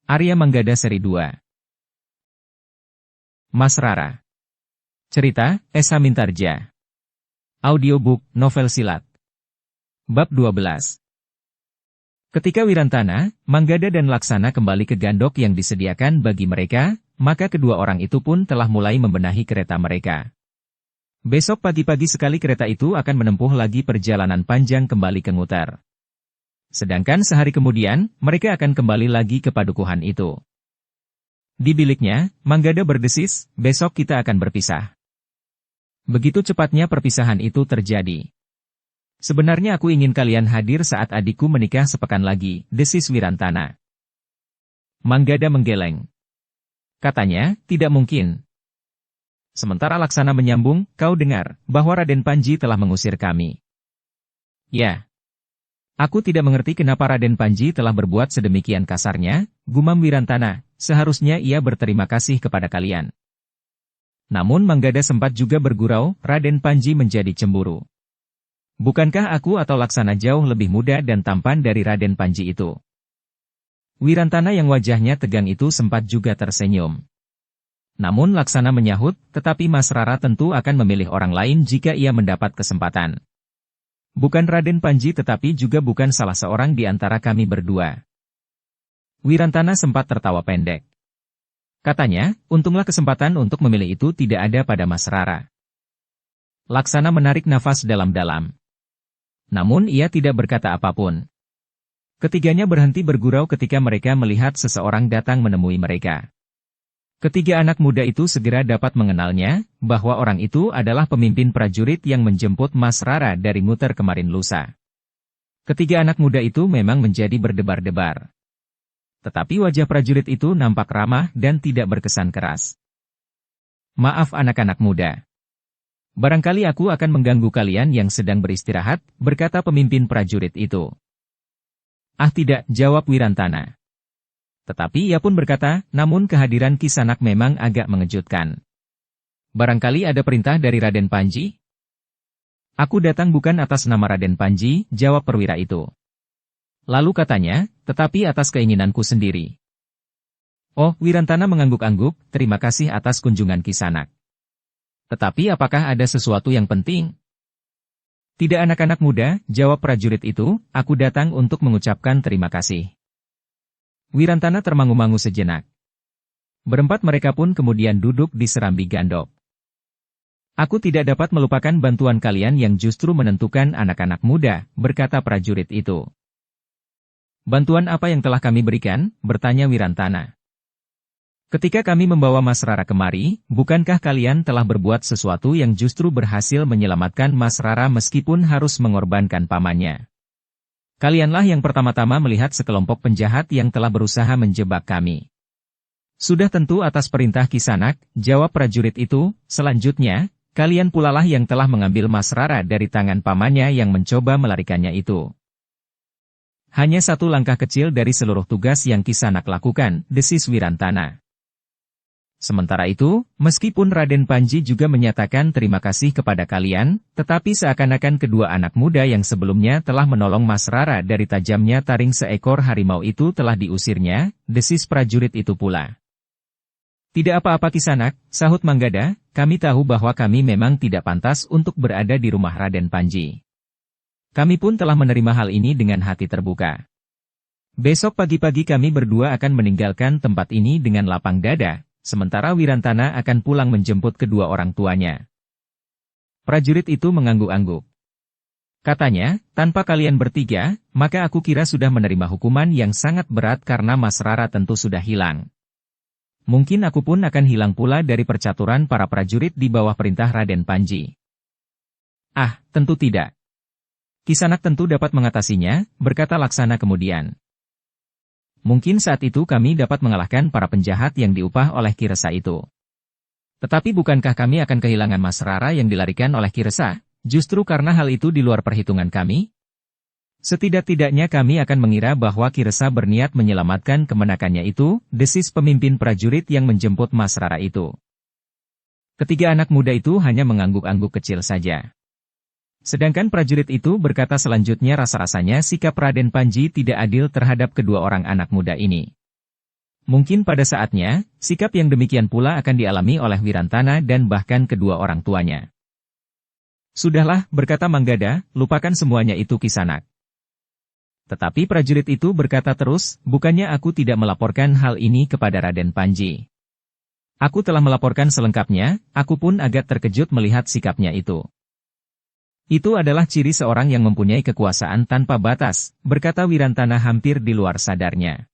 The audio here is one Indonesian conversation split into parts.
Arya Manggada Seri 2. Mas Rara. Cerita, Esa Mintarja. Audiobook, novel silat. Bab 12. Ketika Wirantana, Manggada dan Laksana kembali ke gandok yang disediakan bagi mereka, maka kedua orang itu pun telah mulai membenahi kereta mereka. Besok pagi-pagi sekali kereta itu akan menempuh lagi perjalanan panjang kembali ke Ngutar. Sedangkan sehari kemudian, mereka akan kembali lagi ke padukuhan itu. Di biliknya, Manggada berdesis, besok kita akan berpisah. Begitu cepatnya perpisahan itu terjadi. Sebenarnya aku ingin kalian hadir saat adikku menikah sepekan lagi, desis Wirantana. Manggada menggeleng. Katanya, tidak mungkin. Sementara Laksana menyambung, kau dengar, bahwa Raden Panji telah mengusir kami. Ya. Aku tidak mengerti kenapa Raden Panji telah berbuat sedemikian kasarnya, gumam Wirantana, seharusnya ia berterima kasih kepada kalian. Namun Manggada sempat juga bergurau, Raden Panji menjadi cemburu. Bukankah aku atau Laksana jauh lebih muda dan tampan dari Raden Panji itu? Wirantana yang wajahnya tegang itu sempat juga tersenyum. Namun Laksana menyahut, tetapi Mas Rara tentu akan memilih orang lain jika ia mendapat kesempatan. Bukan Raden Panji tetapi juga bukan salah seorang di antara kami berdua. Wirantana sempat tertawa pendek. Katanya, untunglah kesempatan untuk memilih itu tidak ada pada Mas Rara. Laksana menarik nafas dalam-dalam. Namun ia tidak berkata apapun. Ketiganya berhenti bergurau ketika mereka melihat seseorang datang menemui mereka. Ketiga anak muda itu segera dapat mengenalnya, bahwa orang itu adalah pemimpin prajurit yang menjemput Mas Rara dari Ngutar kemarin lusa. Ketiga anak muda itu memang menjadi berdebar-debar. Tetapi wajah prajurit itu nampak ramah dan tidak berkesan keras. Maaf anak-anak muda. Barangkali aku akan mengganggu kalian yang sedang beristirahat, berkata pemimpin prajurit itu. Ah tidak, jawab Wirantana. Tetapi ia pun berkata, namun kehadiran Kisanak memang agak mengejutkan. Barangkali ada perintah dari Raden Panji? Aku datang bukan atas nama Raden Panji, jawab perwira itu. Lalu katanya, tetapi atas keinginanku sendiri. Oh, Wirantana mengangguk-angguk, terima kasih atas kunjungan Kisanak. Tetapi apakah ada sesuatu yang penting? Tidak anak-anak muda, jawab prajurit itu, aku datang untuk mengucapkan terima kasih. Wirantana termangu-mangu sejenak. Berempat mereka pun kemudian duduk di serambi gandok. Aku tidak dapat melupakan bantuan kalian yang justru menentukan anak-anak muda, berkata prajurit itu. Bantuan apa yang telah kami berikan? Bertanya Wirantana. Ketika kami membawa Mas Rara kemari, bukankah kalian telah berbuat sesuatu yang justru berhasil menyelamatkan Mas Rara meskipun harus mengorbankan pamannya? Kalianlah yang pertama-tama melihat sekelompok penjahat yang telah berusaha menjebak kami. Sudah tentu atas perintah Kisanak, jawab prajurit itu, selanjutnya, kalian pulalah yang telah mengambil Mas Rara dari tangan pamannya yang mencoba melarikannya itu. Hanya satu langkah kecil dari seluruh tugas yang Kisanak lakukan, desis Wirantana. Sementara itu, meskipun Raden Panji juga menyatakan terima kasih kepada kalian, tetapi seakan-akan kedua anak muda yang sebelumnya telah menolong Mas Rara dari tajamnya taring seekor harimau itu telah diusirnya, desis prajurit itu pula. Tidak apa-apa Kisanak, sahut Manggada, kami tahu bahwa kami memang tidak pantas untuk berada di rumah Raden Panji. Kami pun telah menerima hal ini dengan hati terbuka. Besok pagi-pagi kami berdua akan meninggalkan tempat ini dengan lapang dada. Sementara Wirantana akan pulang menjemput kedua orang tuanya. Prajurit itu mengangguk-angguk. Katanya, tanpa kalian bertiga, maka aku kira sudah menerima hukuman yang sangat berat karena Mas Rara tentu sudah hilang. Mungkin aku pun akan hilang pula dari percaturan para prajurit di bawah perintah Raden Panji. Ah, tentu tidak. Kisanak tentu dapat mengatasinya, berkata Laksana kemudian. Mungkin saat itu kami dapat mengalahkan para penjahat yang diupah oleh Ki Resa itu. Tetapi bukankah kami akan kehilangan Mas Rara yang dilarikan oleh Ki Resa, justru karena hal itu di luar perhitungan kami? Setidak-tidaknya kami akan mengira bahwa Ki Resa berniat menyelamatkan kemenakannya itu, desis pemimpin prajurit yang menjemput Mas Rara itu. Ketiga anak muda itu hanya mengangguk-angguk kecil saja. Sedangkan prajurit itu berkata selanjutnya rasa-rasanya sikap Raden Panji tidak adil terhadap kedua orang anak muda ini. Mungkin pada saatnya, sikap yang demikian pula akan dialami oleh Wirantana dan bahkan kedua orang tuanya. Sudahlah, berkata Manggada, lupakan semuanya itu Kisanak. Tetapi prajurit itu berkata terus, bukannya aku tidak melaporkan hal ini kepada Raden Panji. Aku telah melaporkan selengkapnya, aku pun agak terkejut melihat sikapnya itu. Itu adalah ciri seorang yang mempunyai kekuasaan tanpa batas, berkata Wirantana hampir di luar sadarnya.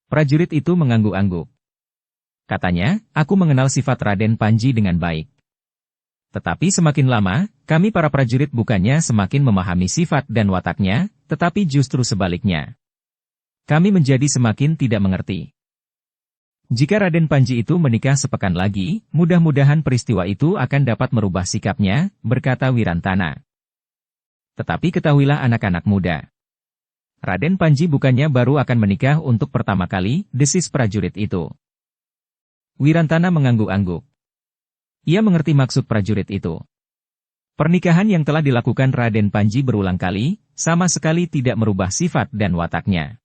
Prajurit itu mengangguk-angguk. Katanya, aku mengenal sifat Raden Panji dengan baik. Tetapi semakin lama, kami para prajurit bukannya semakin memahami sifat dan wataknya, tetapi justru sebaliknya. Kami menjadi semakin tidak mengerti. Jika Raden Panji itu menikah sepekan lagi, mudah-mudahan peristiwa itu akan dapat merubah sikapnya, berkata Wirantana. Tetapi ketahuilah anak-anak muda. Raden Panji bukannya baru akan menikah untuk pertama kali, desis prajurit itu. Wirantana mengangguk-angguk. Ia mengerti maksud prajurit itu. Pernikahan yang telah dilakukan Raden Panji berulang kali, sama sekali tidak merubah sifat dan wataknya.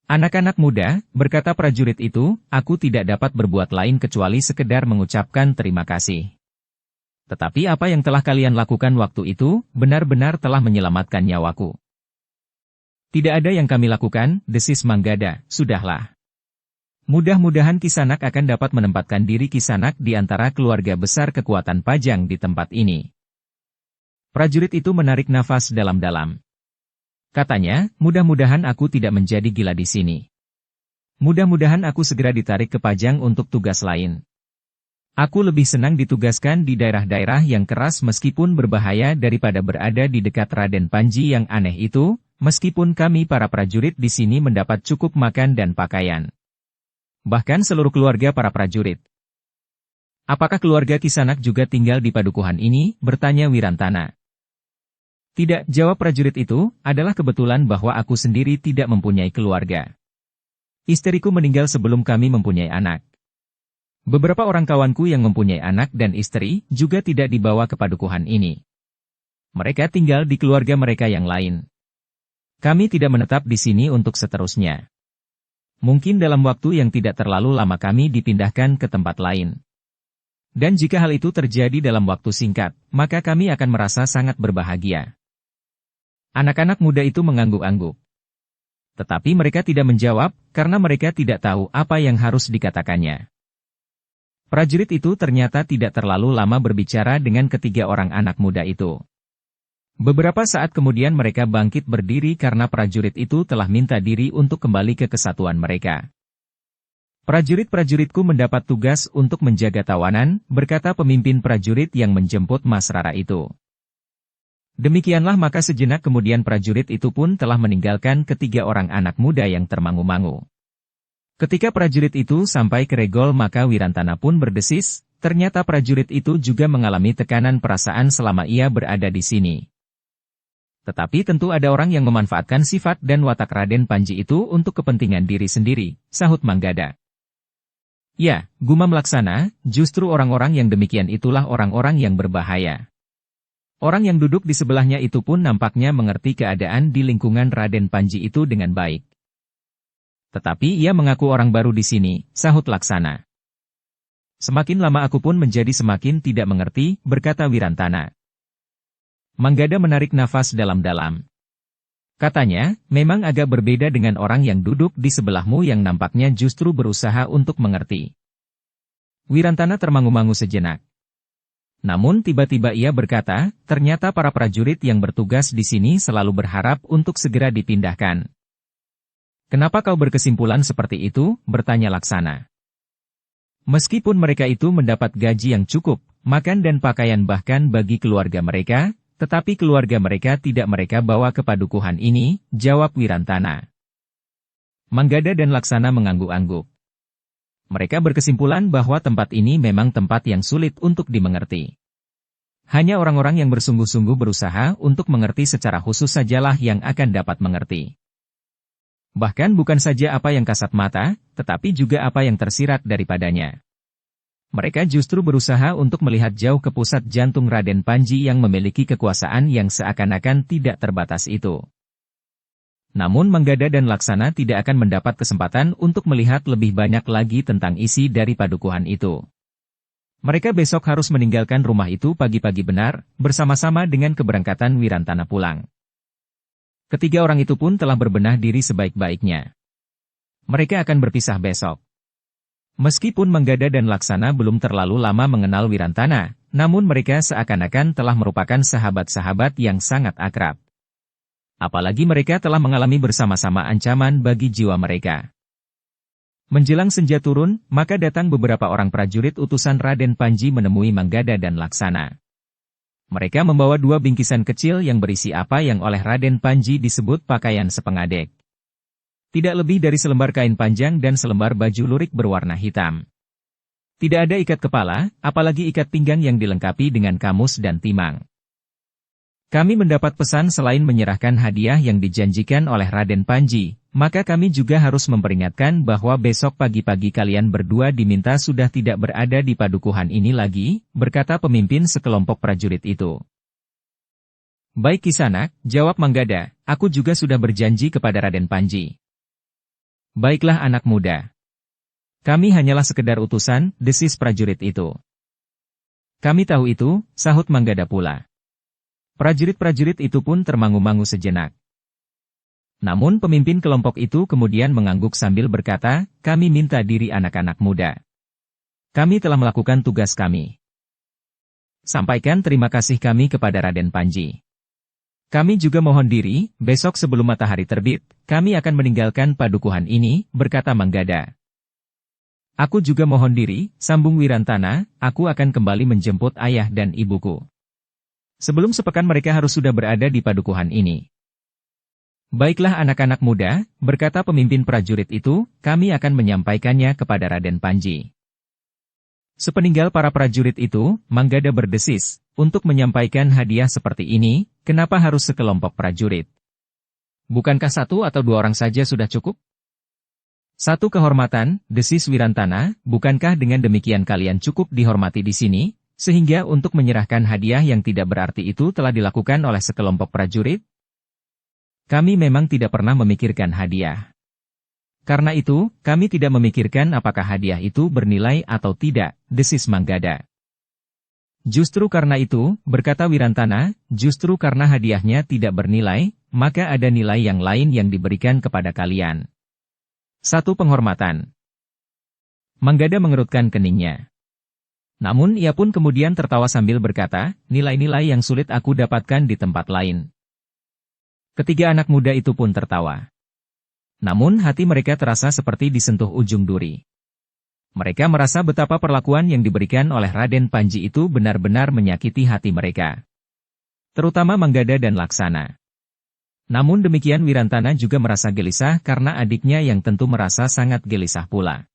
Anak-anak muda, berkata prajurit itu, aku tidak dapat berbuat lain kecuali sekedar mengucapkan terima kasih. Tetapi apa yang telah kalian lakukan waktu itu, benar-benar telah menyelamatkan nyawaku. Tidak ada yang kami lakukan, desis Manggada, sudahlah. Mudah-mudahan Kisanak akan dapat menempatkan diri Kisanak di antara keluarga besar kekuatan Pajang di tempat ini. Prajurit itu menarik nafas dalam-dalam. Katanya, mudah-mudahan aku tidak menjadi gila di sini. Mudah-mudahan aku segera ditarik ke Pajang untuk tugas lain. Aku lebih senang ditugaskan di daerah-daerah yang keras meskipun berbahaya daripada berada di dekat Raden Panji yang aneh itu, meskipun kami para prajurit di sini mendapat cukup makan dan pakaian. Bahkan seluruh keluarga para prajurit. Apakah keluarga Kisanak juga tinggal di padukuhan ini? Bertanya Wirantana. Tidak, jawab prajurit itu, adalah kebetulan bahwa aku sendiri tidak mempunyai keluarga. Istriku meninggal sebelum kami mempunyai anak. Beberapa orang kawanku yang mempunyai anak dan istri juga tidak dibawa ke padukuhan ini. Mereka tinggal di keluarga mereka yang lain. Kami tidak menetap di sini untuk seterusnya. Mungkin dalam waktu yang tidak terlalu lama kami dipindahkan ke tempat lain. Dan jika hal itu terjadi dalam waktu singkat, maka kami akan merasa sangat berbahagia. Anak-anak muda itu mengangguk-angguk. Tetapi mereka tidak menjawab, karena mereka tidak tahu apa yang harus dikatakannya. Prajurit itu ternyata tidak terlalu lama berbicara dengan ketiga orang anak muda itu. Beberapa saat kemudian mereka bangkit berdiri karena prajurit itu telah minta diri untuk kembali ke kesatuan mereka. Prajurit-prajuritku mendapat tugas untuk menjaga tawanan, berkata pemimpin prajurit yang menjemput Mas Rara itu. Demikianlah maka sejenak kemudian prajurit itu pun telah meninggalkan ketiga orang anak muda yang termangu-mangu. Ketika prajurit itu sampai ke Regol maka Wirantana pun berdesis, ternyata prajurit itu juga mengalami tekanan perasaan selama ia berada di sini. Tetapi tentu ada orang yang memanfaatkan sifat dan watak Raden Panji itu untuk kepentingan diri sendiri, sahut Manggada. Ya, gumam Laksana, justru orang-orang yang demikian itulah orang-orang yang berbahaya. Orang yang duduk di sebelahnya itu pun nampaknya mengerti keadaan di lingkungan Raden Panji itu dengan baik. Tetapi ia mengaku orang baru di sini, sahut Laksana. Semakin lama aku pun menjadi semakin tidak mengerti, berkata Wirantana. Manggada menarik nafas dalam-dalam. Katanya, memang agak berbeda dengan orang yang duduk di sebelahmu yang nampaknya justru berusaha untuk mengerti. Wirantana termangu-mangu sejenak. Namun tiba-tiba ia berkata, ternyata para prajurit yang bertugas di sini selalu berharap untuk segera dipindahkan. Kenapa kau berkesimpulan seperti itu? Bertanya Laksana. Meskipun mereka itu mendapat gaji yang cukup, makan dan pakaian bahkan bagi keluarga mereka, tetapi keluarga mereka tidak mereka bawa ke padukuhan ini, jawab Wirantana. Manggada dan Laksana mengangguk-angguk. Mereka berkesimpulan bahwa tempat ini memang tempat yang sulit untuk dimengerti. Hanya orang-orang yang bersungguh-sungguh berusaha untuk mengerti secara khusus sajalah yang akan dapat mengerti. Bahkan bukan saja apa yang kasat mata, tetapi juga apa yang tersirat daripadanya. Mereka justru berusaha untuk melihat jauh ke pusat jantung Raden Panji yang memiliki kekuasaan yang seakan-akan tidak terbatas itu. Namun Manggada dan Laksana tidak akan mendapat kesempatan untuk melihat lebih banyak lagi tentang isi dari padukuhan itu. Mereka besok harus meninggalkan rumah itu pagi-pagi benar, bersama-sama dengan keberangkatan Wirantana pulang. Ketiga orang itu pun telah berbenah diri sebaik-baiknya. Mereka akan berpisah besok. Meskipun Manggada dan Laksana belum terlalu lama mengenal Wirantana, namun mereka seakan-akan telah merupakan sahabat-sahabat yang sangat akrab. Apalagi mereka telah mengalami bersama-sama ancaman bagi jiwa mereka. Menjelang senja turun, maka datang beberapa orang prajurit utusan Raden Panji menemui Manggada dan Laksana. Mereka membawa 2 bingkisan kecil yang berisi apa yang oleh Raden Panji disebut pakaian sepengadek. Tidak lebih dari selembar kain panjang dan selembar baju lurik berwarna hitam. Tidak ada ikat kepala, apalagi ikat pinggang yang dilengkapi dengan kamus dan timang. Kami mendapat pesan selain menyerahkan hadiah yang dijanjikan oleh Raden Panji, maka kami juga harus memperingatkan bahwa besok pagi-pagi kalian berdua diminta sudah tidak berada di padukuhan ini lagi, berkata pemimpin sekelompok prajurit itu. Baik Kisanak, jawab Manggada, aku juga sudah berjanji kepada Raden Panji. Baiklah anak muda. Kami hanyalah sekedar utusan, desis prajurit itu. Kami tahu itu, sahut Manggada pula. Prajurit-prajurit itu pun termangu-mangu sejenak. Namun pemimpin kelompok itu kemudian mengangguk sambil berkata, kami minta diri anak-anak muda. Kami telah melakukan tugas kami. Sampaikan terima kasih kami kepada Raden Panji. Kami juga mohon diri, besok sebelum matahari terbit, kami akan meninggalkan padukuhan ini, berkata Manggada. Aku juga mohon diri, sambung Wirantana, aku akan kembali menjemput ayah dan ibuku. Sebelum sepekan mereka harus sudah berada di padukuhan ini. Baiklah anak-anak muda, berkata pemimpin prajurit itu, kami akan menyampaikannya kepada Raden Panji. Sepeninggal para prajurit itu, Manggada berdesis, untuk menyampaikan hadiah seperti ini, kenapa harus sekelompok prajurit? Bukankah 1 atau 2 orang saja sudah cukup? Satu kehormatan, desis Wirantana, bukankah dengan demikian kalian cukup dihormati di sini? Sehingga untuk menyerahkan hadiah yang tidak berarti itu telah dilakukan oleh sekelompok prajurit? Kami memang tidak pernah memikirkan hadiah. Karena itu, kami tidak memikirkan apakah hadiah itu bernilai atau tidak, desis Manggada. Justru karena itu, berkata Wirantana, justru karena hadiahnya tidak bernilai, maka ada nilai yang lain yang diberikan kepada kalian. 1 penghormatan. Manggada mengerutkan keningnya. Namun ia pun kemudian tertawa sambil berkata, nilai-nilai yang sulit aku dapatkan di tempat lain. Ketiga anak muda itu pun tertawa. Namun hati mereka terasa seperti disentuh ujung duri. Mereka merasa betapa perlakuan yang diberikan oleh Raden Panji itu benar-benar menyakiti hati mereka. Terutama Manggada dan Laksana. Namun demikian Wirantana juga merasa gelisah karena adiknya yang tentu merasa sangat gelisah pula.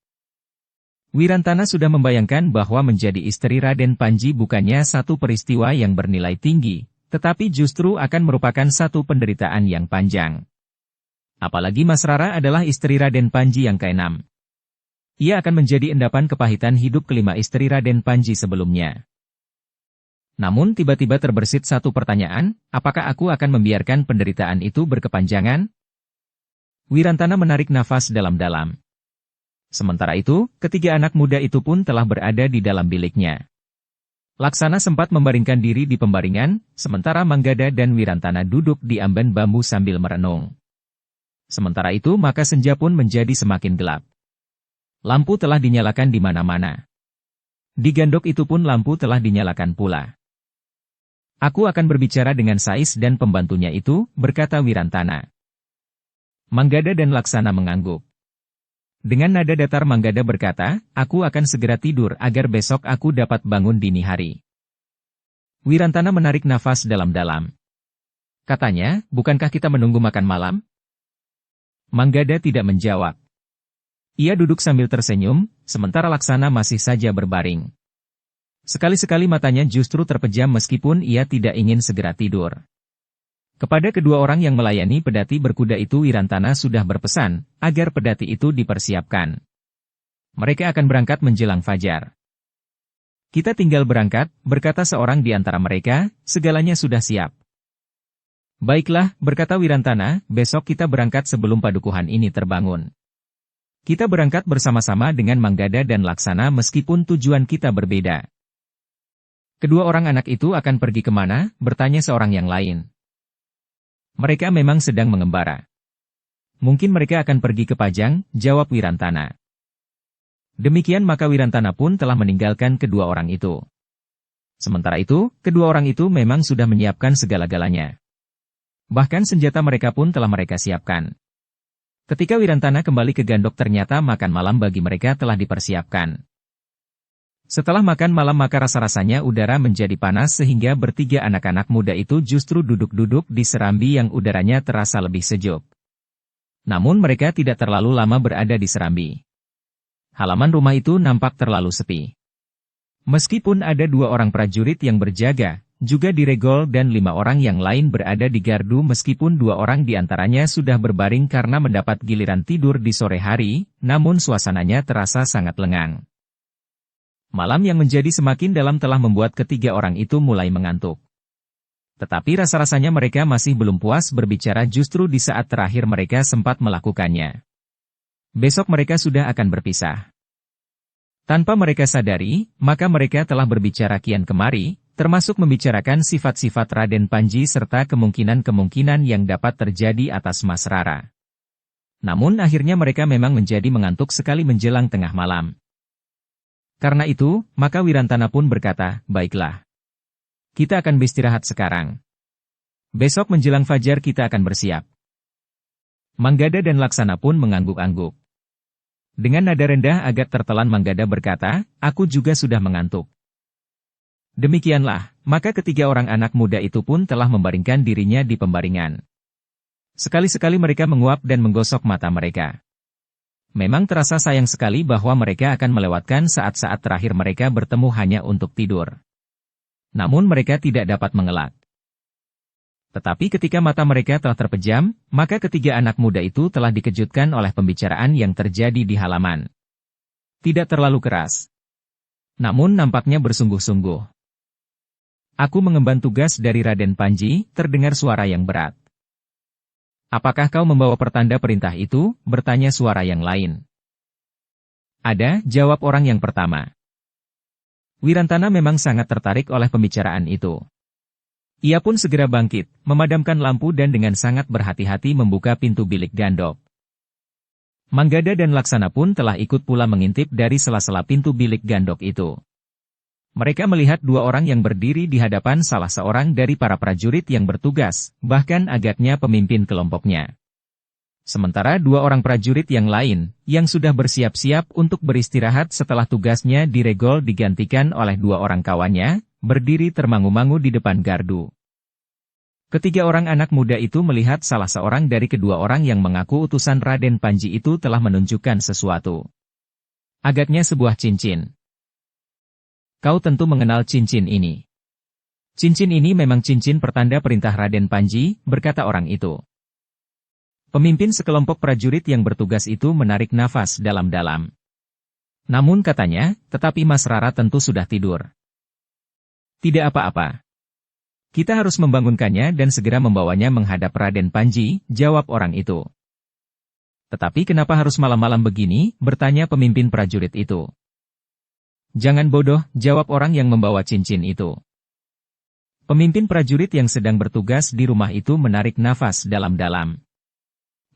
Wirantana sudah membayangkan bahwa menjadi istri Raden Panji bukannya satu peristiwa yang bernilai tinggi, tetapi justru akan merupakan satu penderitaan yang panjang. Apalagi Mas Rara adalah istri Raden Panji yang ke-6. Ia akan menjadi endapan kepahitan hidup kelima istri Raden Panji sebelumnya. Namun tiba-tiba terbersit satu pertanyaan, apakah aku akan membiarkan penderitaan itu berkepanjangan? Wirantana menarik nafas dalam-dalam. Sementara itu, ketiga anak muda itu pun telah berada di dalam biliknya. Laksana sempat membaringkan diri di pembaringan, sementara Manggada dan Wirantana duduk di amben bambu sambil merenung. Sementara itu maka senja pun menjadi semakin gelap. Lampu telah dinyalakan di mana-mana. Di gandok itu pun lampu telah dinyalakan pula. Aku akan berbicara dengan Sais dan pembantunya itu, berkata Wirantana. Manggada dan Laksana mengangguk. Dengan nada datar Manggada berkata, aku akan segera tidur agar besok aku dapat bangun dini hari. Wirantana menarik nafas dalam-dalam. Katanya, bukankah kita menunggu makan malam? Manggada tidak menjawab. Ia duduk sambil tersenyum, sementara Laksana masih saja berbaring. Sekali-sekali matanya justru terpejam meskipun ia tidak ingin segera tidur. Kepada kedua orang yang melayani pedati berkuda itu Wirantana sudah berpesan, agar pedati itu dipersiapkan. Mereka akan berangkat menjelang fajar. Kita tinggal berangkat, berkata seorang di antara mereka, segalanya sudah siap. Baiklah, berkata Wirantana, besok kita berangkat sebelum padukuhan ini terbangun. Kita berangkat bersama-sama dengan Manggada dan Laksana meskipun tujuan kita berbeda. Kedua orang anak itu akan pergi kemana? Bertanya seorang yang lain. Mereka memang sedang mengembara. Mungkin mereka akan pergi ke Pajang, jawab Wirantana. Demikian maka Wirantana pun telah meninggalkan kedua orang itu. Sementara itu, kedua orang itu memang sudah menyiapkan segala-galanya. Bahkan senjata mereka pun telah mereka siapkan. Ketika Wirantana kembali ke Gandok ternyata makan malam bagi mereka telah dipersiapkan. Setelah makan malam maka rasa-rasanya udara menjadi panas sehingga bertiga anak-anak muda itu justru duduk-duduk di serambi yang udaranya terasa lebih sejuk. Namun mereka tidak terlalu lama berada di serambi. Halaman rumah itu nampak terlalu sepi. Meskipun ada 2 orang prajurit yang berjaga, juga Diregol dan 5 orang yang lain berada di gardu meskipun 2 orang diantaranya sudah berbaring karena mendapat giliran tidur di sore hari, namun suasananya terasa sangat lengang. Malam yang menjadi semakin dalam telah membuat ketiga orang itu mulai mengantuk. Tetapi rasa-rasanya mereka masih belum puas berbicara justru di saat terakhir mereka sempat melakukannya. Besok mereka sudah akan berpisah. Tanpa mereka sadari, maka mereka telah berbicara kian kemari, termasuk membicarakan sifat-sifat Raden Panji serta kemungkinan-kemungkinan yang dapat terjadi atas Mas Rara. Namun akhirnya mereka memang menjadi mengantuk sekali menjelang tengah malam. Karena itu, maka Wirantana pun berkata, baiklah. Kita akan beristirahat sekarang. Besok menjelang fajar kita akan bersiap. Manggada dan Laksana pun mengangguk-angguk. Dengan nada rendah agak tertelan Manggada berkata, aku juga sudah mengantuk. Demikianlah, maka ketiga orang anak muda itu pun telah membaringkan dirinya di pembaringan. Sekali-sekali mereka menguap dan menggosok mata mereka. Memang terasa sayang sekali bahwa mereka akan melewatkan saat-saat terakhir mereka bertemu hanya untuk tidur. Namun mereka tidak dapat mengelak. Tetapi ketika mata mereka telah terpejam, maka ketiga anak muda itu telah dikejutkan oleh pembicaraan yang terjadi di halaman. Tidak terlalu keras. Namun nampaknya bersungguh-sungguh. Aku mengemban tugas dari Raden Panji, terdengar suara yang berat. Apakah kau membawa pertanda perintah itu? Bertanya suara yang lain. Ada, jawab orang yang pertama. Wirantana memang sangat tertarik oleh pembicaraan itu. Ia pun segera bangkit, memadamkan lampu dan dengan sangat berhati-hati membuka pintu bilik Gandok. Manggada dan Laksana pun telah ikut pula mengintip dari sela-sela pintu bilik Gandok itu. Mereka melihat 2 orang yang berdiri di hadapan salah seorang dari para prajurit yang bertugas, bahkan agaknya pemimpin kelompoknya. Sementara 2 orang prajurit yang lain, yang sudah bersiap-siap untuk beristirahat setelah tugasnya Diregol digantikan oleh 2 orang kawannya, berdiri termangu-mangu di depan gardu. Ketiga orang anak muda itu melihat salah seorang dari kedua orang yang mengaku utusan Raden Panji itu telah menunjukkan sesuatu. Agaknya sebuah cincin. Kau tentu mengenal cincin ini. Cincin ini memang cincin pertanda perintah Raden Panji, berkata orang itu. Pemimpin sekelompok prajurit yang bertugas itu menarik nafas dalam-dalam. Namun katanya, tetapi Mas Rara tentu sudah tidur. Tidak apa-apa. Kita harus membangunkannya dan segera membawanya menghadap Raden Panji, jawab orang itu. Tetapi kenapa harus malam-malam begini? Bertanya pemimpin prajurit itu. Jangan bodoh, jawab orang yang membawa cincin itu. Pemimpin prajurit yang sedang bertugas di rumah itu menarik nafas dalam-dalam.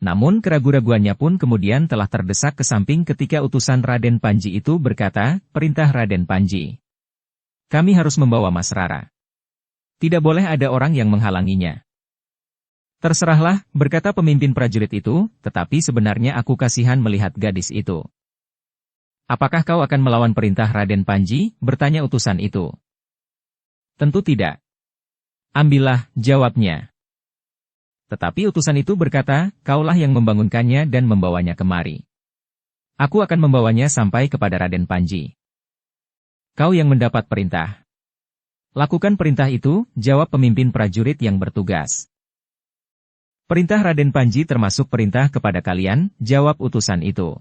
Namun keraguan-raguannya pun kemudian telah terdesak ke samping ketika utusan Raden Panji itu berkata, perintah Raden Panji. Kami harus membawa Mas Rara. Tidak boleh ada orang yang menghalanginya. Terserahlah, berkata pemimpin prajurit itu, tetapi sebenarnya aku kasihan melihat gadis itu. Apakah kau akan melawan perintah Raden Panji? Bertanya utusan itu. Tentu tidak. Ambillah, jawabnya. Tetapi utusan itu berkata, kaulah yang membangunkannya dan membawanya kemari. Aku akan membawanya sampai kepada Raden Panji. Kau yang mendapat perintah. Lakukan perintah itu, jawab pemimpin prajurit yang bertugas. Perintah Raden Panji termasuk perintah kepada kalian, jawab utusan itu.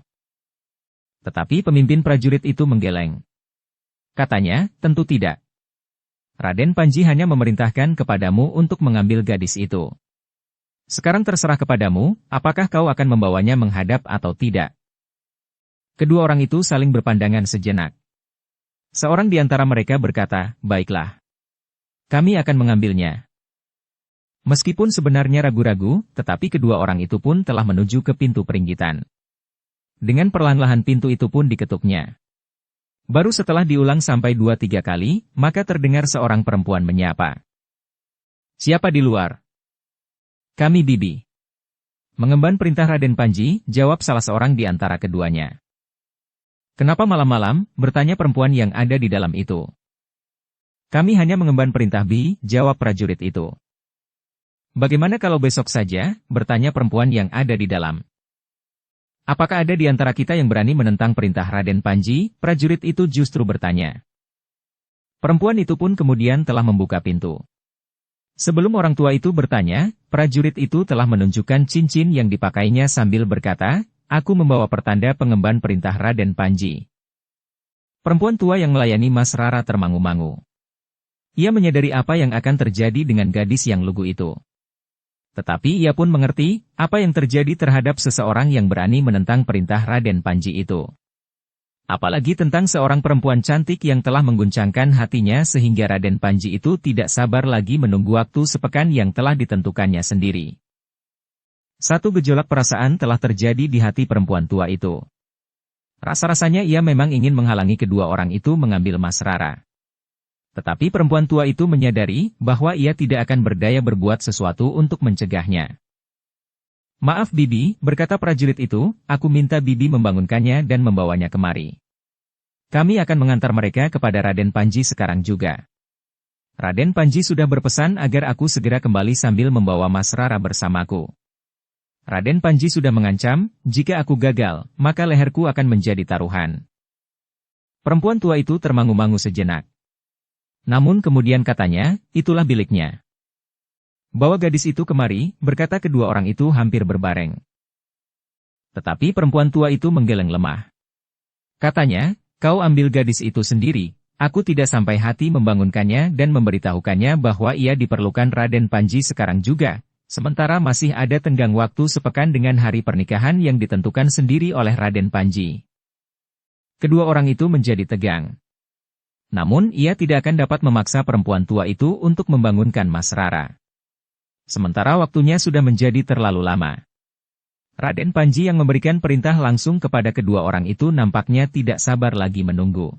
Tetapi pemimpin prajurit itu menggeleng. Katanya, tentu tidak. Raden Panji hanya memerintahkan kepadamu untuk mengambil gadis itu. Sekarang terserah kepadamu, apakah kau akan membawanya menghadap atau tidak. Kedua orang itu saling berpandangan sejenak. Seorang di antara mereka berkata, baiklah. Kami akan mengambilnya. Meskipun sebenarnya ragu-ragu, tetapi kedua orang itu pun telah menuju ke pintu peringgitan. Dengan perlahan-lahan pintu itu pun diketuknya. Baru setelah diulang sampai 2-3 kali, maka terdengar seorang perempuan menyapa. Siapa di luar? Kami Bibi. Mengemban perintah Raden Panji, jawab salah seorang di antara keduanya. Kenapa malam-malam, bertanya perempuan yang ada di dalam itu. Kami hanya mengemban perintah Bi, jawab prajurit itu. Bagaimana kalau besok saja, bertanya perempuan yang ada di dalam. Apakah ada di antara kita yang berani menentang perintah Raden Panji? Prajurit itu justru bertanya. Perempuan itu pun kemudian telah membuka pintu. Sebelum orang tua itu bertanya, prajurit itu telah menunjukkan cincin yang dipakainya sambil berkata, aku membawa pertanda pengemban perintah Raden Panji. Perempuan tua yang melayani Mas Rara termangu-mangu. Ia menyadari apa yang akan terjadi dengan gadis yang lugu itu. Tetapi ia pun mengerti, apa yang terjadi terhadap seseorang yang berani menentang perintah Raden Panji itu. Apalagi tentang seorang perempuan cantik yang telah mengguncangkan hatinya sehingga Raden Panji itu tidak sabar lagi menunggu waktu sepekan yang telah ditentukannya sendiri. Satu gejolak perasaan telah terjadi di hati perempuan tua itu. Rasa-rasanya ia memang ingin menghalangi kedua orang itu mengambil Mas Rara. Tetapi perempuan tua itu menyadari bahwa ia tidak akan berdaya berbuat sesuatu untuk mencegahnya. Maaf Bibi, berkata prajurit itu, aku minta Bibi membangunkannya dan membawanya kemari. Kami akan mengantar mereka kepada Raden Panji sekarang juga. Raden Panji sudah berpesan agar aku segera kembali sambil membawa Mas Rara bersamaku. Raden Panji sudah mengancam, jika aku gagal, maka leherku akan menjadi taruhan. Perempuan tua itu termangu-mangu sejenak. Namun kemudian katanya, itulah biliknya. Bawa gadis itu kemari, berkata kedua orang itu hampir berbareng. Tetapi perempuan tua itu menggeleng lemah. Katanya, kau ambil gadis itu sendiri, aku tidak sampai hati membangunkannya dan memberitahukannya bahwa ia diperlukan Raden Panji sekarang juga, sementara masih ada tenggang waktu sepekan dengan hari pernikahan yang ditentukan sendiri oleh Raden Panji. Kedua orang itu menjadi tegang. Namun ia tidak akan dapat memaksa perempuan tua itu untuk membangunkan Mas Rara. Sementara waktunya sudah menjadi terlalu lama. Raden Panji yang memberikan perintah langsung kepada kedua orang itu nampaknya tidak sabar lagi menunggu.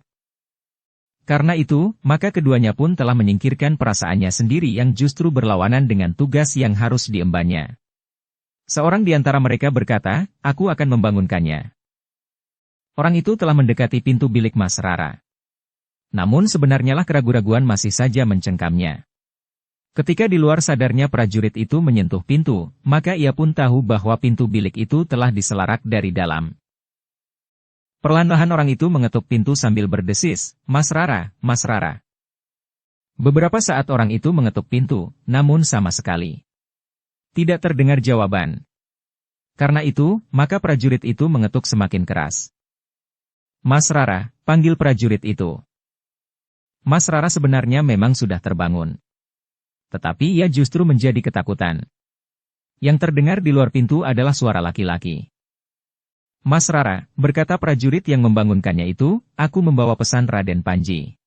Karena itu, maka keduanya pun telah menyingkirkan perasaannya sendiri yang justru berlawanan dengan tugas yang harus diembannya. Seorang di antara mereka berkata, aku akan membangunkannya. Orang itu telah mendekati pintu bilik Mas Rara. Namun sebenarnya lah keraguan-raguan masih saja mencengkamnya. Ketika di luar sadarnya prajurit itu menyentuh pintu, maka ia pun tahu bahwa pintu bilik itu telah diselarak dari dalam. Perlahan-lahan orang itu mengetuk pintu sambil berdesis, Mas Rara, Mas Rara. Beberapa saat orang itu mengetuk pintu, namun sama sekali tidak terdengar jawaban. Karena itu, maka prajurit itu mengetuk semakin keras. Mas Rara, panggil prajurit itu. Mas Rara sebenarnya memang sudah terbangun. Tetapi ia justru menjadi ketakutan. Yang terdengar di luar pintu adalah suara laki-laki. Mas Rara, berkata prajurit yang membangunkannya itu, aku membawa pesan Raden Panji.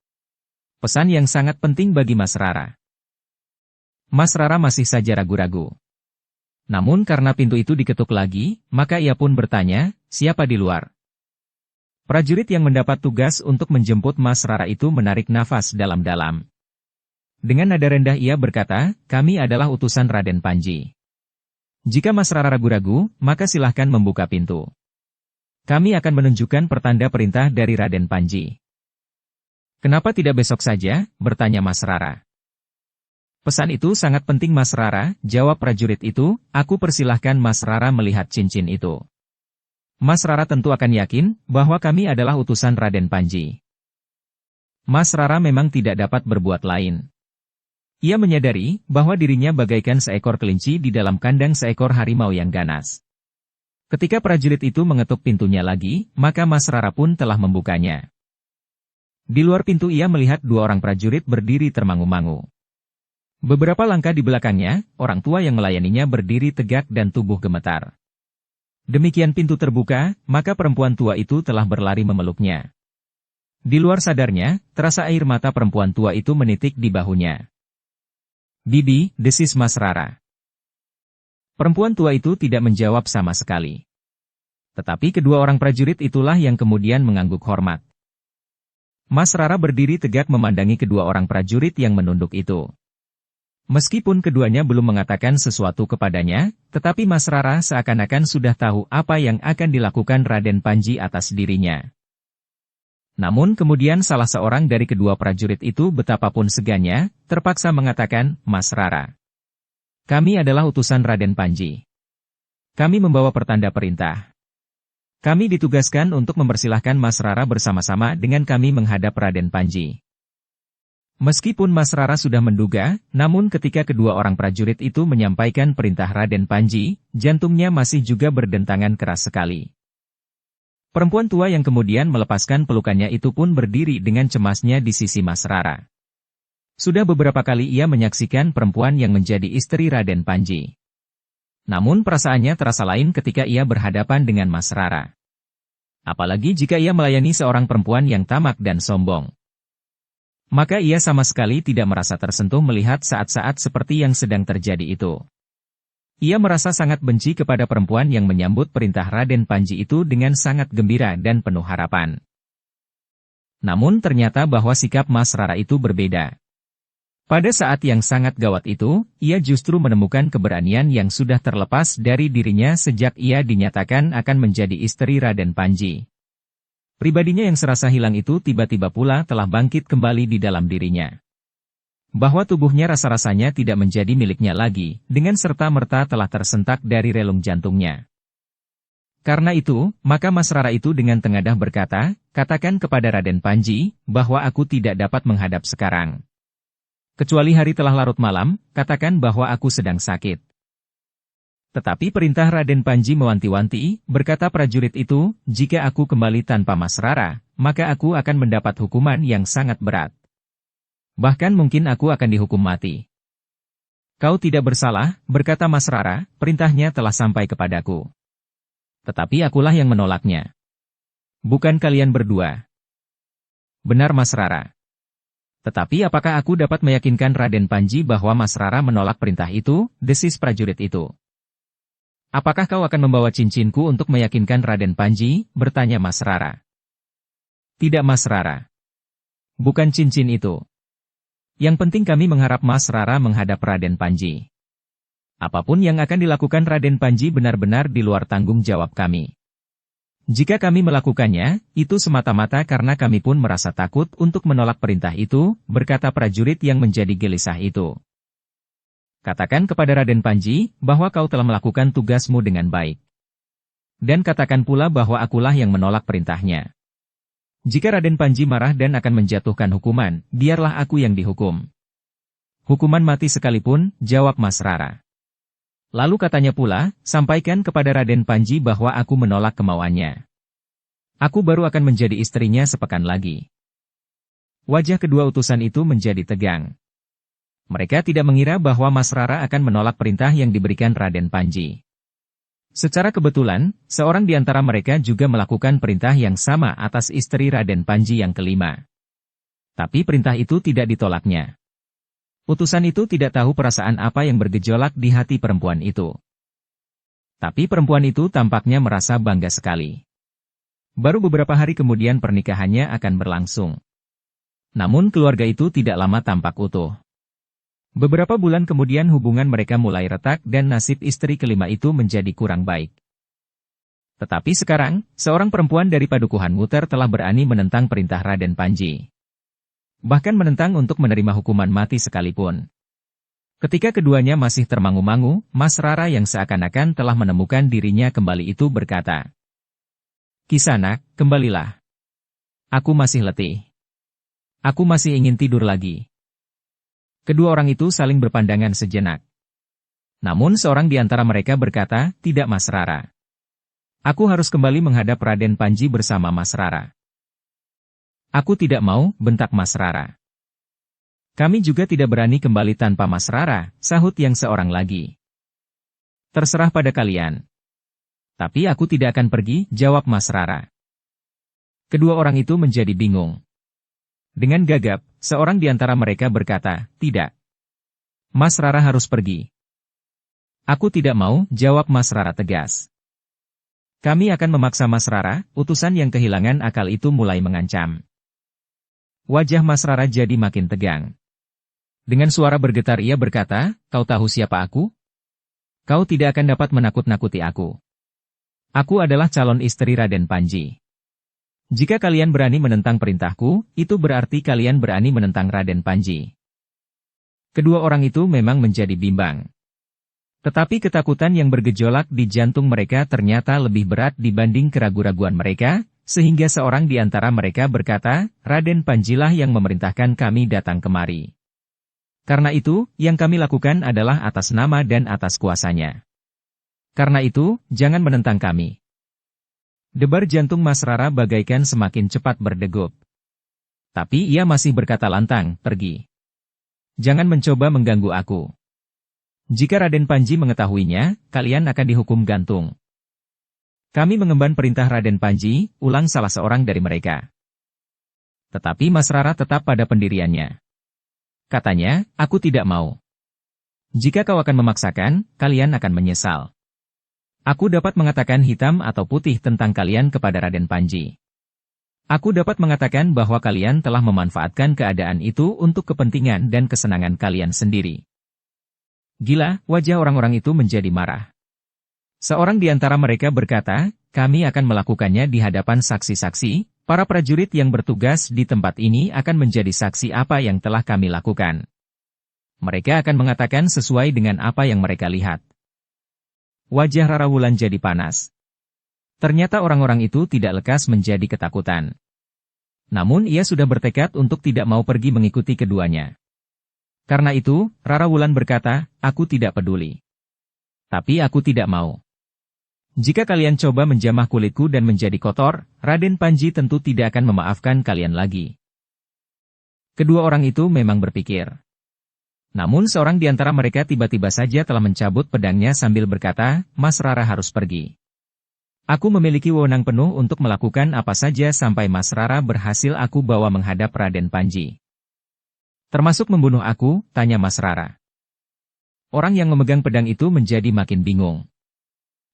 Pesan yang sangat penting bagi Mas Rara. Mas Rara masih saja ragu-ragu. Namun karena pintu itu diketuk lagi, maka ia pun bertanya, siapa di luar? Prajurit yang mendapat tugas untuk menjemput Mas Rara itu menarik nafas dalam-dalam. Dengan nada rendah ia berkata, kami adalah utusan Raden Panji. Jika Mas Rara ragu-ragu, maka silahkan membuka pintu. Kami akan menunjukkan pertanda perintah dari Raden Panji. Kenapa tidak besok saja? Bertanya Mas Rara. Pesan itu sangat penting Mas Rara, jawab prajurit itu, aku persilahkan Mas Rara melihat cincin itu. Mas Rara tentu akan yakin bahwa kami adalah utusan Raden Panji. Mas Rara memang tidak dapat berbuat lain. Ia menyadari bahwa dirinya bagaikan seekor kelinci di dalam kandang seekor harimau yang ganas. Ketika prajurit itu mengetuk pintunya lagi, maka Mas Rara pun telah membukanya. Di luar pintu ia melihat dua orang prajurit berdiri termangu-mangu. Beberapa langkah di belakangnya, orang tua yang melayaninya berdiri tegak dan tubuh gemetar. Demikian pintu terbuka, maka perempuan tua itu telah berlari memeluknya. Di luar sadarnya, terasa air mata perempuan tua itu menitik di bahunya. "Bibi," desis Mas Rara. Perempuan tua itu tidak menjawab sama sekali. Tetapi kedua orang prajurit itulah yang kemudian mengangguk hormat. Mas Rara berdiri tegak memandangi kedua orang prajurit yang menunduk itu. Meskipun keduanya belum mengatakan sesuatu kepadanya, tetapi Mas Rara seakan-akan sudah tahu apa yang akan dilakukan Raden Panji atas dirinya. Namun kemudian salah seorang dari kedua prajurit itu betapapun segannya, terpaksa mengatakan, "Mas Rara, kami adalah utusan Raden Panji. Kami membawa pertanda perintah. Kami ditugaskan untuk mempersilahkan Mas Rara bersama-sama dengan kami menghadap Raden Panji." Meskipun Mas Rara sudah menduga, namun ketika kedua orang prajurit itu menyampaikan perintah Raden Panji, jantungnya masih juga berdentangan keras sekali. Perempuan tua yang kemudian melepaskan pelukannya itu pun berdiri dengan cemasnya di sisi Mas Rara. Sudah beberapa kali ia menyaksikan perempuan yang menjadi istri Raden Panji. Namun perasaannya terasa lain ketika ia berhadapan dengan Mas Rara. Apalagi jika ia melayani seorang perempuan yang tamak dan sombong. Maka ia sama sekali tidak merasa tersentuh melihat saat-saat seperti yang sedang terjadi itu. Ia merasa sangat benci kepada perempuan yang menyambut perintah Raden Panji itu dengan sangat gembira dan penuh harapan. Namun ternyata bahwa sikap Mas Rara itu berbeda. Pada saat yang sangat gawat itu, ia justru menemukan keberanian yang sudah terlepas dari dirinya sejak ia dinyatakan akan menjadi istri Raden Panji. Pribadinya yang serasa hilang itu tiba-tiba pula telah bangkit kembali di dalam dirinya. Bahwa tubuhnya rasa-rasanya tidak menjadi miliknya lagi, dengan serta-merta telah tersentak dari relung jantungnya. Karena itu, maka Mas Rara itu dengan tengadah berkata, "Katakan kepada Raden Panji, bahwa aku tidak dapat menghadap sekarang. Kecuali hari telah larut malam, katakan bahwa aku sedang sakit." Tetapi perintah Raden Panji mewanti-wanti, berkata prajurit itu, "Jika aku kembali tanpa Mas Rara, maka aku akan mendapat hukuman yang sangat berat. Bahkan mungkin aku akan dihukum mati." "Kau tidak bersalah," berkata Mas Rara, "perintahnya telah sampai kepadaku. Tetapi akulah yang menolaknya. Bukan kalian berdua." "Benar Mas Rara. Tetapi apakah aku dapat meyakinkan Raden Panji bahwa Mas Rara menolak perintah itu?" desis prajurit itu. "Apakah kau akan membawa cincinku untuk meyakinkan Raden Panji?" bertanya Mas Rara. "Tidak Mas Rara. Bukan cincin itu. Yang penting kami mengharap Mas Rara menghadap Raden Panji. Apapun yang akan dilakukan Raden Panji benar-benar di luar tanggung jawab kami. Jika kami melakukannya, itu semata-mata karena kami pun merasa takut untuk menolak perintah itu," berkata prajurit yang menjadi gelisah itu. "Katakan kepada Raden Panji, bahwa kau telah melakukan tugasmu dengan baik. Dan katakan pula bahwa akulah yang menolak perintahnya. Jika Raden Panji marah dan akan menjatuhkan hukuman, biarlah aku yang dihukum. Hukuman mati sekalipun," jawab Mas Rara. Lalu katanya pula, "Sampaikan kepada Raden Panji bahwa aku menolak kemauannya. Aku baru akan menjadi istrinya sepekan lagi." Wajah kedua utusan itu menjadi tegang. Mereka tidak mengira bahwa Mas Rara akan menolak perintah yang diberikan Raden Panji. Secara kebetulan, seorang di antara mereka juga melakukan perintah yang sama atas istri Raden Panji yang kelima. Tapi perintah itu tidak ditolaknya. Utusan itu tidak tahu perasaan apa yang bergejolak di hati perempuan itu. Tapi perempuan itu tampaknya merasa bangga sekali. Baru beberapa hari kemudian pernikahannya akan berlangsung. Namun keluarga itu tidak lama tampak utuh. Beberapa bulan kemudian hubungan mereka mulai retak dan nasib istri kelima itu menjadi kurang baik. Tetapi sekarang, seorang perempuan dari Padukuhan Muter telah berani menentang perintah Raden Panji. Bahkan menentang untuk menerima hukuman mati sekalipun. Ketika keduanya masih termangu-mangu, Mas Rara yang seakan-akan telah menemukan dirinya kembali itu berkata, "Kisanak, kembalilah. Aku masih letih. Aku masih ingin tidur lagi." Kedua orang itu saling berpandangan sejenak. Namun seorang di antara mereka berkata, "Tidak Mas Rara. Aku harus kembali menghadap Raden Panji bersama Mas Rara." "Aku tidak mau," bentak Mas Rara. Kami juga tidak berani kembali tanpa Mas Rara, sahut yang seorang lagi. Terserah pada kalian. Tapi aku tidak akan pergi, jawab Mas Rara. Kedua orang itu menjadi bingung. Dengan gagap, seorang di antara mereka berkata, tidak. Mas Rara harus pergi. Aku tidak mau, jawab Mas Rara tegas. Kami akan memaksa Mas Rara, utusan yang kehilangan akal itu mulai mengancam. Wajah Mas Rara jadi makin tegang. Dengan suara bergetar ia berkata, kau tahu siapa aku? Kau tidak akan dapat menakut-nakuti aku. Aku adalah calon istri Raden Panji. Jika kalian berani menentang perintahku, itu berarti kalian berani menentang Raden Panji. Kedua orang itu memang menjadi bimbang. Tetapi ketakutan yang bergejolak di jantung mereka ternyata lebih berat dibanding keraguan-raguan mereka, sehingga seorang di antara mereka berkata, Raden Panjilah yang memerintahkan kami datang kemari. Karena itu, yang kami lakukan adalah atas nama dan atas kuasanya. Karena itu, jangan menentang kami. Debar jantung Mas Rara bagaikan semakin cepat berdegup. Tapi ia masih berkata lantang, pergi. Jangan mencoba mengganggu aku. Jika Raden Panji mengetahuinya, kalian akan dihukum gantung. Kami mengemban perintah Raden Panji, ulang salah seorang dari mereka. Tetapi Mas Rara tetap pada pendiriannya. Katanya, aku tidak mau. Jika kau akan memaksakan, kalian akan menyesal. Aku dapat mengatakan hitam atau putih tentang kalian kepada Raden Panji. Aku dapat mengatakan bahwa kalian telah memanfaatkan keadaan itu untuk kepentingan dan kesenangan kalian sendiri. Gila, wajah orang-orang itu menjadi marah. Seorang di antara mereka berkata, kami akan melakukannya di hadapan saksi-saksi, para prajurit yang bertugas di tempat ini akan menjadi saksi apa yang telah kami lakukan. Mereka akan mengatakan sesuai dengan apa yang mereka lihat. Wajah Rara Wulan jadi panas. Ternyata orang-orang itu tidak lekas menjadi ketakutan. Namun ia sudah bertekad untuk tidak mau pergi mengikuti keduanya. Karena itu, Rara Wulan berkata, aku tidak peduli. Tapi aku tidak mau. Jika kalian coba menjamah kulitku dan menjadi kotor, Raden Panji tentu tidak akan memaafkan kalian lagi. Kedua orang itu memang berpikir. Namun seorang di antara mereka tiba-tiba saja telah mencabut pedangnya sambil berkata, Mas Rara harus pergi. Aku memiliki wewenang penuh untuk melakukan apa saja sampai Mas Rara berhasil aku bawa menghadap Raden Panji. Termasuk membunuh aku, tanya Mas Rara. Orang yang memegang pedang itu menjadi makin bingung.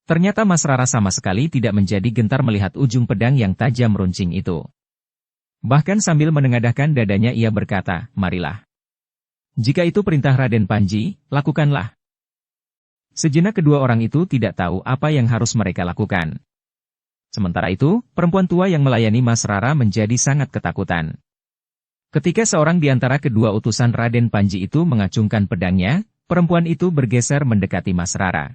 Ternyata Mas Rara sama sekali tidak menjadi gentar melihat ujung pedang yang tajam runcing itu. Bahkan sambil menengadahkan dadanya ia berkata, marilah. Jika itu perintah Raden Panji, lakukanlah. Sejenak kedua orang itu tidak tahu apa yang harus mereka lakukan. Sementara itu, perempuan tua yang melayani Mas Rara menjadi sangat ketakutan. Ketika seorang di antara kedua utusan Raden Panji itu mengacungkan pedangnya, perempuan itu bergeser mendekati Mas Rara.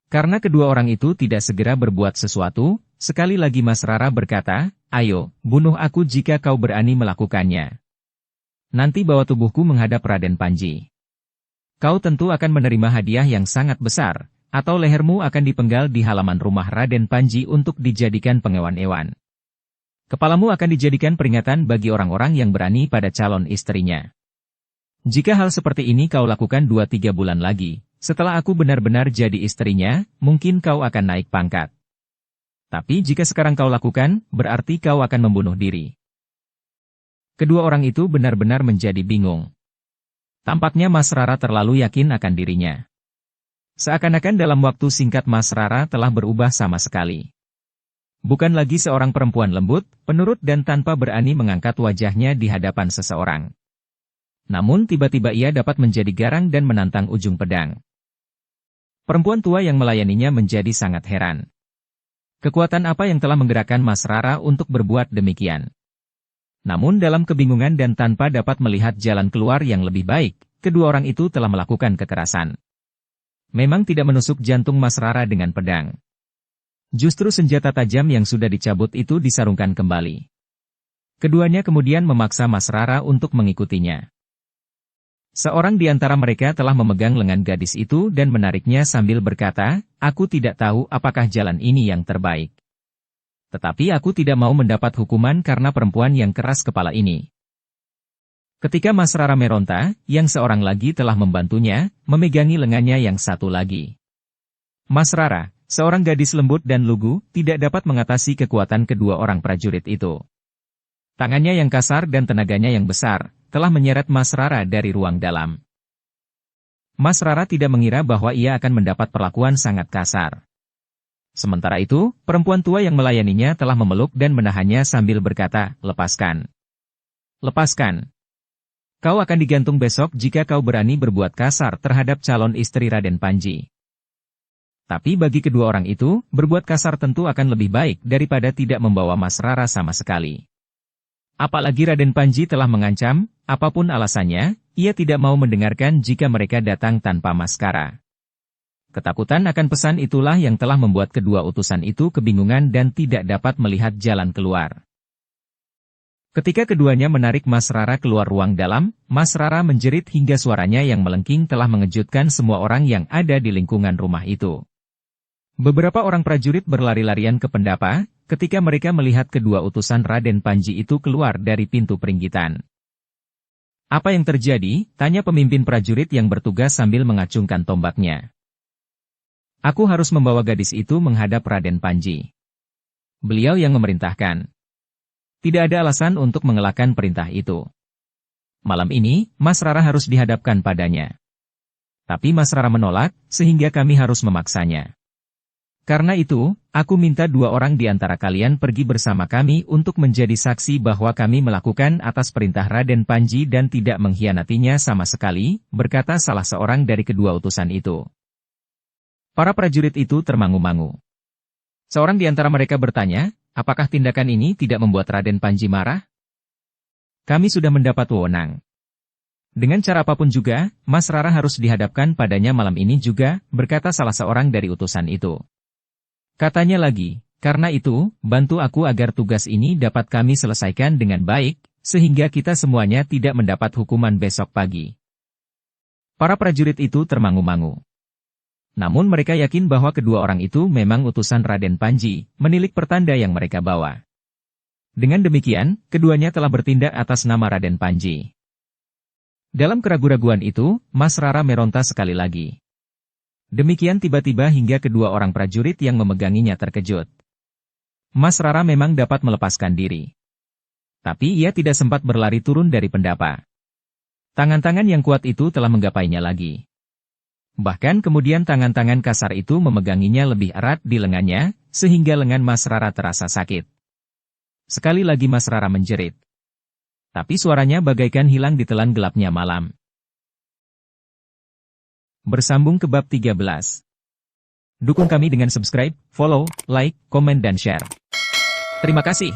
Karena kedua orang itu tidak segera berbuat sesuatu, sekali lagi Mas Rara berkata, ayo, bunuh aku jika kau berani melakukannya. Nanti bawa tubuhku menghadap Raden Panji. Kau tentu akan menerima hadiah yang sangat besar, atau lehermu akan dipenggal di halaman rumah Raden Panji untuk dijadikan pengewan-ewan. Kepalamu akan dijadikan peringatan bagi orang-orang yang berani pada calon istrinya. Jika hal seperti ini kau lakukan 2-3 bulan lagi, setelah aku benar-benar jadi istrinya, mungkin kau akan naik pangkat. Tapi jika sekarang kau lakukan, berarti kau akan membunuh diri. Kedua orang itu benar-benar menjadi bingung. Tampaknya Mas Rara terlalu yakin akan dirinya. Seakan-akan dalam waktu singkat Mas Rara telah berubah sama sekali. Bukan lagi seorang perempuan lembut, penurut dan tanpa berani mengangkat wajahnya di hadapan seseorang. Namun tiba-tiba ia dapat menjadi garang dan menantang ujung pedang. Perempuan tua yang melayaninya menjadi sangat heran. Kekuatan apa yang telah menggerakkan Mas Rara untuk berbuat demikian? Namun dalam kebingungan dan tanpa dapat melihat jalan keluar yang lebih baik, kedua orang itu telah melakukan kekerasan. Memang tidak menusuk jantung Mas Rara dengan pedang. Justru senjata tajam yang sudah dicabut itu disarungkan kembali. Keduanya kemudian memaksa Mas Rara untuk mengikutinya. Seorang di antara mereka telah memegang lengan gadis itu dan menariknya sambil berkata, aku tidak tahu apakah jalan ini yang terbaik. Tetapi aku tidak mau mendapat hukuman karena perempuan yang keras kepala ini. Ketika Mas Rara meronta, yang seorang lagi telah membantunya, memegangi lengannya yang satu lagi. Mas Rara, seorang gadis lembut dan lugu, tidak dapat mengatasi kekuatan kedua orang prajurit itu. Tangannya yang kasar dan tenaganya yang besar, telah menyeret Mas Rara dari ruang dalam. Mas Rara tidak mengira bahwa ia akan mendapat perlakuan sangat kasar. Sementara itu, perempuan tua yang melayaninya telah memeluk dan menahannya sambil berkata, "Lepaskan. Lepaskan. Kau akan digantung besok jika kau berani berbuat kasar terhadap calon istri Raden Panji." Tapi bagi kedua orang itu, berbuat kasar tentu akan lebih baik daripada tidak membawa Mas Rara sama sekali. Apalagi Raden Panji telah mengancam, apapun alasannya, ia tidak mau mendengarkan jika mereka datang tanpa maskara. Ketakutan akan pesan itulah yang telah membuat kedua utusan itu kebingungan dan tidak dapat melihat jalan keluar. Ketika keduanya menarik Mas Rara keluar ruang dalam, Mas Rara menjerit hingga suaranya yang melengking telah mengejutkan semua orang yang ada di lingkungan rumah itu. Beberapa orang prajurit berlari-larian ke pendapa, ketika mereka melihat kedua utusan Raden Panji itu keluar dari pintu peringgitan. "Apa yang terjadi?" tanya pemimpin prajurit yang bertugas sambil mengacungkan tombaknya. "Aku harus membawa gadis itu menghadap Raden Panji. Beliau yang memerintahkan. Tidak ada alasan untuk mengelakkan perintah itu. Malam ini, Mas Rara harus dihadapkan padanya." Tapi Mas Rara menolak, sehingga kami harus memaksanya. "Karena itu, aku minta 2 orang di antara kalian pergi bersama kami untuk menjadi saksi bahwa kami melakukan atas perintah Raden Panji dan tidak mengkhianatinya sama sekali," berkata salah seorang dari kedua utusan itu. Para prajurit itu termangu-mangu. Seorang di antara mereka bertanya, "Apakah tindakan ini tidak membuat Raden Panji marah?" "Kami sudah mendapat wewenang. Dengan cara apapun juga, Mas Rara harus dihadapkan padanya malam ini juga," berkata salah seorang dari utusan itu. Katanya lagi, "Karena itu, bantu aku agar tugas ini dapat kami selesaikan dengan baik, sehingga kita semuanya tidak mendapat hukuman besok pagi." Para prajurit itu termangu-mangu. Namun mereka yakin bahwa kedua orang itu memang utusan Raden Panji, menilik pertanda yang mereka bawa. Dengan demikian, keduanya telah bertindak atas nama Raden Panji. Dalam keraguan-raguan itu, Mas Rara meronta sekali lagi. Demikian tiba-tiba hingga kedua orang prajurit yang memeganginya terkejut. Mas Rara memang dapat melepaskan diri. Tapi ia tidak sempat berlari turun dari pendapa. Tangan-tangan yang kuat itu telah menggapainya lagi. Bahkan kemudian tangan-tangan kasar itu memeganginya lebih erat di lengannya, sehingga lengan Mas Rara terasa sakit. Sekali lagi Mas Rara menjerit. Tapi suaranya bagaikan hilang ditelan gelapnya malam. Bersambung ke bab 13. Dukung kami dengan subscribe, follow, like, komen dan share. Terima kasih.